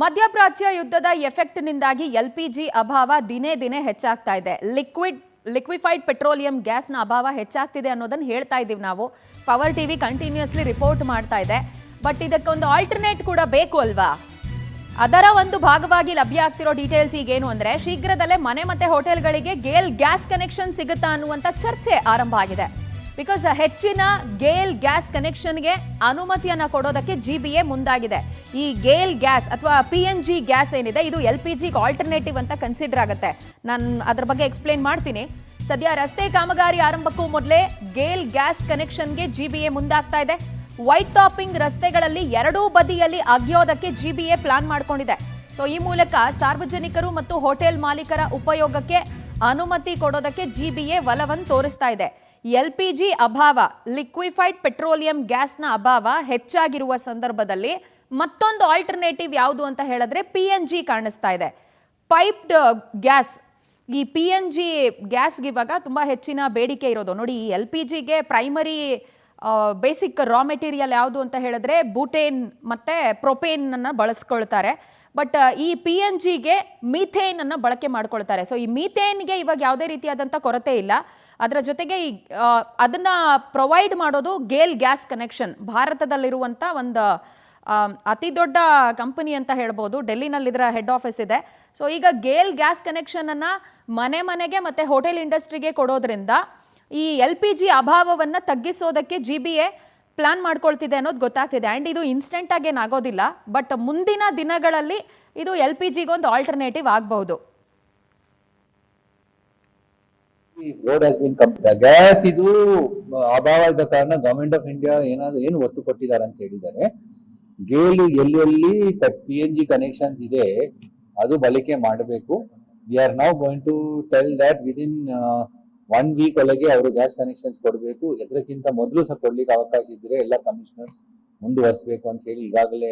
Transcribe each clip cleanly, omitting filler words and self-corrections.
ಮಧ್ಯಪ್ರಾಚ್ಯ ಯುದ್ಧದ ಎಫೆಕ್ಟ್ನಿಂದಾಗಿ ಎಲ್ಪಿಜಿ ಅಭಾವ ದಿನೇ ದಿನೇ ಹೆಚ್ಚಾಗ್ತಾ ಇದೆ. ಲಿಕ್ವಿಫೈಡ್ ಪೆಟ್ರೋಲಿಯಂ ಗ್ಯಾಸ್ನ ಅಭಾವ ಹೆಚ್ಚಾಗ್ತಿದೆ ಅನ್ನೋದನ್ನು ಹೇಳ್ತಾ ಇದ್ದೀವಿ ನಾವು. ಪವರ್ ಟಿವಿ ಕಂಟಿನ್ಯೂಸ್ಲಿ ರಿಪೋರ್ಟ್ ಮಾಡ್ತಾ ಇದೆ. ಬಟ್ ಇದಕ್ಕೊಂದು ಆಲ್ಟರ್ನೇಟ್ ಕೂಡ ಬೇಕು ಅಲ್ವಾ? ಅದರ ಒಂದು ಭಾಗವಾಗಿ ಲಭ್ಯ ಆಗ್ತಿರೋ ಡೀಟೇಲ್ಸ್ ಈಗೇನು ಅಂದರೆ, ಶೀಘ್ರದಲ್ಲೇ ಮನೆ ಮತ್ತು ಹೋಟೆಲ್ಗಳಿಗೆ ಗೇಲ್ ಗ್ಯಾಸ್ ಕನೆಕ್ಷನ್ ಸಿಗುತ್ತಾ ಅನ್ನುವಂಥ ಚರ್ಚೆ ಆರಂಭ ಆಗಿದೆ. ಬಿಕಾಸ್ ಹೆಚ್ಚಿನ ಗೇಲ್ ಗ್ಯಾಸ್ ಕನೆಕ್ಷನ್ಗೆ ಅನುಮತಿಯನ್ನು ಕೊಡೋದಕ್ಕೆ ಜಿಬಿಎ ಮುಂದಾಗಿದೆ. ಈ ಗೇಲ್ ಗ್ಯಾಸ್ ಅಥವಾ PNG ಗ್ಯಾಸ್ ಏನಿದೆ, ಇದು LPG ಆಲ್ಟರ್ನೇಟಿವ್ ಅಂತ ಕನ್ಸಿಡರ್ ಆಗುತ್ತೆ. ನಾನು ಅದ್ರ ಬಗ್ಗೆ ಎಕ್ಸ್ಪ್ಲೇನ್ ಮಾಡ್ತೀನಿ. ಸದ್ಯ ರಸ್ತೆ ಕಾಮಗಾರಿ ಆರಂಭಕ್ಕೂ ಮೊದಲೇ ಗೇಲ್ ಗ್ಯಾಸ್ ಕನೆಕ್ಷನ್ಗೆ ಜಿಬಿಎ ಮುಂದಾಗ್ತಾ ಇದೆ. ವೈಟ್ ಟಾಪಿಂಗ್ ರಸ್ತೆಗಳಲ್ಲಿ ಎರಡೂ ಬದಿಯಲ್ಲಿ ಅಗೆಯೋದಕ್ಕೆ ಜಿಬಿಎ ಪ್ಲಾನ್ ಮಾಡ್ಕೊಂಡಿದೆ. ಸೊ ಈ ಮೂಲಕ ಸಾರ್ವಜನಿಕರು ಮತ್ತು ಹೋಟೆಲ್ ಮಾಲೀಕರ ಉಪಯೋಗಕ್ಕೆ ಅನುಮತಿ ಕೊಡೋದಕ್ಕೆ ಜಿಬಿಎ ಒಲವನ್ನು ತೋರಿಸ್ತಾ ಇದೆ. LPG ಅಭಾವ, ಲಿಕ್ವಿಫೈಡ್ ಪೆಟ್ರೋಲಿಯಂ ಗ್ಯಾಸ್ನ ಅಭಾವ ಹೆಚ್ಚಾಗಿರುವ ಸಂದರ್ಭದಲ್ಲಿ ಮತ್ತೊಂದು ಆಲ್ಟರ್ನೇಟಿವ್ ಯಾವುದು ಅಂತ ಹೇಳಿದ್ರೆ PNG ಕಾಣಿಸ್ತಾ ಇದೆ. Piped gas. ಈ PNG ಗ್ಯಾಸ್ಗೆ ಇವಾಗ ತುಂಬ ಹೆಚ್ಚಿನ ಬೇಡಿಕೆ ಇರೋದು. ನೋಡಿ, ಈ LPGಗೆ ಪ್ರೈಮರಿ ಬೇಸಿಕ್ ರಾ ಮೆಟೀರಿಯಲ್ ಯಾವುದು ಅಂತ ಹೇಳಿದ್ರೆ ಬೂಟೇನ್ ಮತ್ತು ಪ್ರೊಪೇನನ್ನು ಬಳಸ್ಕೊಳ್ತಾರೆ. ಬಟ್ ಈ PNGಗೆ ಮೀಥೇನನ್ನು ಬಳಕೆ ಮಾಡ್ಕೊಳ್ತಾರೆ. ಸೊ ಈ ಮೀಥೇನ್ಗೆ ಇವಾಗ ಯಾವುದೇ ರೀತಿಯಾದಂಥ ಕೊರತೆ ಇಲ್ಲ. ಅದರ ಜೊತೆಗೆ ಈ ಅದನ್ನು ಪ್ರೊವೈಡ್ ಮಾಡೋದು ಗೇಲ್ ಗ್ಯಾಸ್ ಕನೆಕ್ಷನ್. ಭಾರತದಲ್ಲಿರುವಂಥ ಒಂದು ಅತಿ ದೊಡ್ಡ ಕಂಪನಿ ಅಂತ ಹೇಳ್ಬೋದು. ಡೆಲ್ಲಿನಲ್ಲಿ ಇದರ ಹೆಡ್ ಆಫೀಸ್ ಇದೆ. ಸೊ ಈಗ ಗೇಲ್ ಗ್ಯಾಸ್ ಕನೆಕ್ಷನನ್ನು ಮನೆ ಮನೆಗೆ ಮತ್ತು ಹೋಟೆಲ್ ಇಂಡಸ್ಟ್ರಿಗೆ ಕೊಡೋದ್ರಿಂದ ಈ LPG ಅಭಾವವನ್ನು ತಗ್ಗಿಸೋದಕ್ಕೆ GBA ಪ್ಲಾನ್ ಮಾಡ್ಕೊಳ್ತಿದೆ ಅನ್ನೋದು ಗೊತ್ತಾಗ್ತಿದೆ. ಆ್ಯಂಡ್ ಇದು ಇನ್ಸ್ಟೆಂಟಾಗಿ ಏನಾಗೋದಿಲ್ಲ. ಬಟ್ ಮುಂದಿನ ದಿನಗಳಲ್ಲಿ ಇದು LPGಗೆ ಒಂದು ಆಲ್ಟರ್ನೇಟಿವ್ ಆಗಬಹುದು. ರೋಡ್ ಹ್ಯಾಸ್ ಬಿನ್ ಗ್ಯಾಸ್ ಇದು ಅಭಾವ ಇದ್ದ ಕಾರಣ ಗವರ್ಮೆಂಟ್ ಆಫ್ ಇಂಡಿಯಾ ಏನು ಒತ್ತು ಕೊಟ್ಟಿದ್ದಾರೆ ಅಂತ ಹೇಳಿದ್ದಾರೆ. ಗೇಲ್ ಎಲ್ಲೆಲ್ಲಿ PNG ಕನೆಕ್ಷನ್ಸ್ ಇದೆ ಅದು ಬಳಕೆ ಮಾಡಬೇಕು. We are now going to tell that within 1 week ಒಳಗೆ ಅವರು ಗ್ಯಾಸ್ ಕನೆಕ್ಷನ್ಸ್ ಕೊಡಬೇಕು. ಎದಕ್ಕಿಂತ ಮೊದಲು ಸಹ ಕೊಡ್ಲಿಕ್ಕೆ ಅವಕಾಶ ಇದ್ರೆ ಎಲ್ಲ ಕಮಿಷನರ್ಸ್ ಮುಂದುವರಿಸಬೇಕು ಅಂತ ಹೇಳಿ ಈಗಾಗಲೇ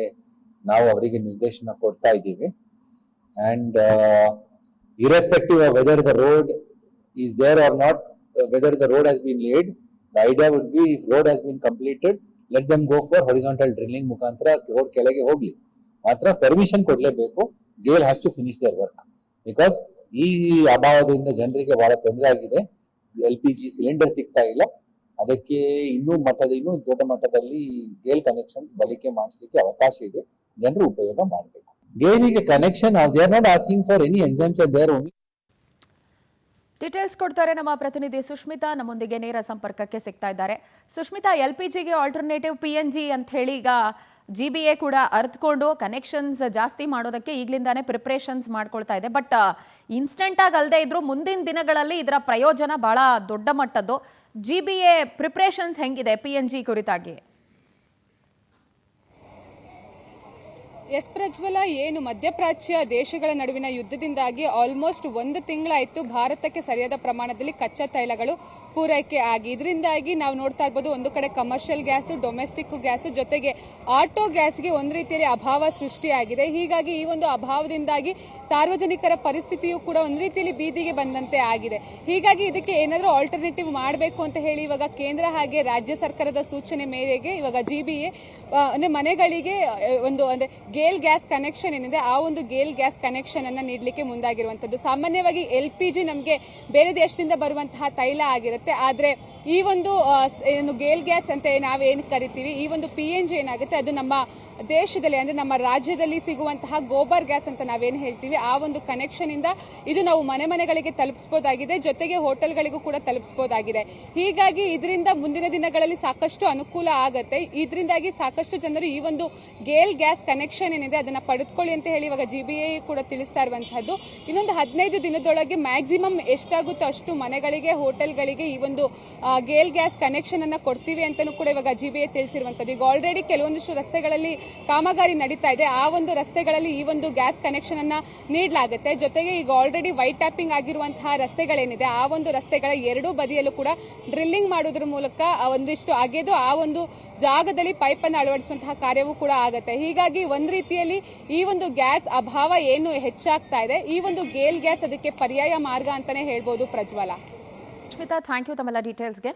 ನಾವು ಅವರಿಗೆ ನಿರ್ದೇಶನ ಕೊಡ್ತಾ ಇದ್ದೀವಿ. And irrespective of whether the road is there or not, whether the road has been laid, the idea would be if road has been completed, let them go for horizontal drilling ಮುಖಾಂತರ road ಕೆಳಗೆ ಹೋಗ್ಲಿ. ಮಾತ್ರ permission ಕೊಡ್ಲೇಬೇಕು. GAIL has to finish their work. Because ಈ ಅಭಾವದಿಂದ ಜನರಿಗೆ ಬಹಳ ತೊಂದರೆ ಆಗಿದೆ. LPG ಸಿಲಿಂಡರ್ ಸಿಗ್ತಾ ಇಲ್ಲ. ಅದಕ್ಕೆ ಇನ್ನೂ ದೊಡ್ಡ ಮಟ್ಟದಲ್ಲಿ ಗೇಲ್ ಕನೆಕ್ಷನ್ಸ್ ಬಳಕೆ ಮಾಡಿಸಲಿಕ್ಕೆ ಅವಕಾಶ ಇದೆ. ಜನರು ಉಪಯೋಗ ಮಾಡಬೇಕು. ಗೇಲಿಗೆ connection they are not asking for any exemption, they are only. Details ಕೊಡ್ತಾರೆ ನಮ್ಮ ಪ್ರತಿನಿಧಿ ಸುಷ್ಮಿತಾ. ನಮ್ಮೊಂದಿಗೆ ನೇರ ಸಂಪರ್ಕಕ್ಕೆ ಸಿಗ್ತಾ ಇದ್ದಾರೆ. ಸುಷ್ಮಿತಾ, LPGಗೆ ಆಲ್ಟರ್ನೇಟಿವ್ PNG ಅಂತ ಹೇಳಿ ಈಗ GBA ಕೂಡ ಅರ್ಥಕೊಂಡು ಕನೆಕ್ಷನ್ಸ್ ಜಾಸ್ತಿ ಮಾಡೋದಕ್ಕೆ ಈಗಲಿಂದಾನೇ ಪ್ರಿಪ್ರೇಷನ್ಸ್ ಮಾಡ್ಕೊಳ್ತಾ ಇದೆ. ಬಟ್ ಇನ್ಸ್ಟೆಂಟಾಗಿ ಅಲ್ಲದೆ ಇದ್ರೂ ಮುಂದಿನ ದಿನಗಳಲ್ಲಿ ಇದರ ಪ್ರಯೋಜನ ಬಹಳ ದೊಡ್ಡ ಮಟ್ಟದ್ದು. GBA ಪ್ರಿಪ್ರೇಷನ್ಸ್ ಹೆಂಗಿದೆ PNG ಕುರಿತಾಗಿ? ಎಸ್ ಪ್ರಜ್ವಲ, ಏನು ಮಧ್ಯಪ್ರಾಚ್ಯ ದೇಶಗಳ ನಡುವಿನ ಯುದ್ಧದಿಂದಾಗಿ ಆಲ್ಮೋಸ್ಟ್ 1 ತಿಂಗಳಾಯಿತು ಭಾರತಕ್ಕೆ ಸರಿಯಾದ ಪ್ರಮಾಣದಲ್ಲಿ ಕಚ್ಚಾ ತೈಲಗಳು ಪೂರೈಕೆ ಆಗಿ. ಇದರಿಂದಾಗಿ ನಾವು ನೋಡ್ತಾ ಇರ್ಬೋದು, ಒಂದು ಕಡೆ ಕಮರ್ಷಿಯಲ್ ಗ್ಯಾಸು, ಡೊಮೆಸ್ಟಿಕ್ ಗ್ಯಾಸು, ಜೊತೆಗೆ ಆಟೋ ಗ್ಯಾಸ್ಗೆ ಒಂದು ರೀತಿಯಲ್ಲಿ ಅಭಾವ ಸೃಷ್ಟಿಯಾಗಿದೆ. ಹೀಗಾಗಿ ಈ ಒಂದು ಅಭಾವದಿಂದಾಗಿ ಸಾರ್ವಜನಿಕರ ಪರಿಸ್ಥಿತಿಯು ಕೂಡ ಒಂದು ರೀತಿಯಲ್ಲಿ ಬೀದಿಗೆ ಬಂದಂತೆ ಆಗಿದೆ. ಹೀಗಾಗಿ ಇದಕ್ಕೆ ಏನಾದರೂ ಆಲ್ಟರ್ನೇಟಿವ್ ಮಾಡಬೇಕು ಅಂತ ಹೇಳಿ ಇವಾಗ ಕೇಂದ್ರ ಹಾಗೆ ರಾಜ್ಯ ಸರ್ಕಾರದ ಸೂಚನೆ ಮೇರೆಗೆ ಇವಾಗ GBA ಅಂದ್ರೆ ಮನೆಗಳಿಗೆ ಅಂದ್ರೆ ಗೇಲ್ ಗ್ಯಾಸ್ ಕನೆಕ್ಷನ್ ಏನಿದೆ ಆ ಒಂದು ಗೇಲ್ ಗ್ಯಾಸ್ ಕನೆಕ್ಷನ್ ಅನ್ನ ನೀಡಲಿಕ್ಕೆ ಮುಂದಾಗಿರುವಂತದ್ದು. ಸಾಮಾನ್ಯವಾಗಿ LPG ನಮಗೆ ಬೇರೆ ದೇಶದಿಂದ ಬರುವಂತಹ ತೈಲ ಆಗಿರುತ್ತೆ. ಆದ್ರೆ ಈ ಒಂದು ಏನು ಗೇಲ್ ಗ್ಯಾಸ್ ಅಂತ ನಾವೇನು ಕರಿತೀವಿ, ಈ ಒಂದು PNG ಏನಾಗುತ್ತೆ ಅದು ನಮ್ಮ ದೇಶದಲ್ಲಿ ಅಂದ್ರೆ ನಮ್ಮ ರಾಜ್ಯದಲ್ಲಿ ಸಿಗುವಂತಹ ಗೋಬರ್ ಗ್ಯಾಸ್ ಅಂತ ನಾವೇನು ಹೇಳ್ತೀವಿ, ಆ ಒಂದು ಕನೆಕ್ಷನ್ ಇಂದ ಇದು ನಾವು ಮನೆ ಮನೆಗಳಿಗೆ ತಲುಪಿಸಬಹುದಾಗಿದೆ. ಜೊತೆಗೆ ಹೋಟೆಲ್ಗಳಿಗೂ ಕೂಡ ತಲುಪಿಸಬಹುದಾಗಿದೆ. ಹೀಗಾಗಿ ಇದರಿಂದ ಮುಂದಿನ ದಿನಗಳಲ್ಲಿ ಸಾಕಷ್ಟು ಅನುಕೂಲ ಆಗತ್ತೆ. ಇದರಿಂದಾಗಿ ಸಾಕಷ್ಟು ಜನರು ಈ ಒಂದು ಗೇಲ್ ಗ್ಯಾಸ್ ಕನೆಕ್ಷನ್ ಏನಿದೆ ಅದನ್ನ ಪಡೆದುಕೊಳ್ಳಿ ಅಂತ ಹೇಳಿ ಇವಾಗ GBA ಕೂಡ ತಿಳಿಸ್ತಾ ಇರುವಂತಹದ್ದು. ಇನ್ನೊಂದು 15 ದಿನದೊಳಗೆ ಮ್ಯಾಕ್ಸಿಮಮ್ ಎಷ್ಟಾಗುತ್ತೋ ಅಷ್ಟು ಮನೆಗಳಿಗೆ, ಹೋಟೆಲ್ಗಳಿಗೆ ಈ ಒಂದು ಗೇಲ್ ಗ್ಯಾಸ್ ಕನೆಕ್ಷನ್ ಅನ್ನ ಕೊಡ್ತೀವಿ ಅಂತಾನೂ ಕೂಡ ಇವಾಗ GBA ತಿಳಿಸಿರುವಂತದ್ದು. ಈಗ ಆಲ್ರೆಡಿ ಕೆಲವೊಂದಿಷ್ಟು ರಸ್ತೆಗಳಲ್ಲಿ ಕಾಮಗಾರಿ ನಡೀತಾ ಇದೆ. ಆ ಒಂದು ರಸ್ತೆಗಳಲ್ಲಿ ಈ ಒಂದು ಗ್ಯಾಸ್ ಕನೆಕ್ಷನ್ ಅನ್ನ ನೀಡಲಾಗುತ್ತೆ. ಜೊತೆಗೆ ಈಗ ಆಲ್ರೆಡಿ ವೈಟ್ ಟ್ಯಾಪಿಂಗ್ ಆಗಿರುವಂತಹ ರಸ್ತೆಗಳೇನಿದೆ ಆ ಒಂದು ರಸ್ತೆಗಳ ಎರಡೂ ಬದಿಯಲ್ಲೂ ಕೂಡ ಡ್ರಿಲ್ಲಿಂಗ್ ಮಾಡೋದ್ರ ಮೂಲಕ ಒಂದಿಷ್ಟು ಅಗೆದು ಆ ಒಂದು ಜಾಗದಲ್ಲಿ ಪೈಪ್ ಅನ್ನು ಅಳವಡಿಸುವಂತಹ ಕಾರ್ಯವೂ ಕೂಡ ಆಗುತ್ತೆ. ಹೀಗಾಗಿ ಒಂದ್ ರೀತಿಯಲ್ಲಿ ಈ ಒಂದು ಗ್ಯಾಸ್ ಅಭಾವ ಏನು ಹೆಚ್ಚಾಗ್ತಾ ಇದೆ, ಈ ಒಂದು ಗೇಲ್ ಗ್ಯಾಸ್ ಅದಕ್ಕೆ ಪರ್ಯಾಯ ಮಾರ್ಗ ಅಂತಾನೆ ಹೇಳ್ಬೋದು. ಪ್ರಜ್ವಲ, ಸುಷ್ಮಿತಾ, ಥ್ಯಾಂಕ್ ಯು ತಮ್ಮೆಲ್ಲ ಡೀಟೇಲ್ಸ್ಗೆ.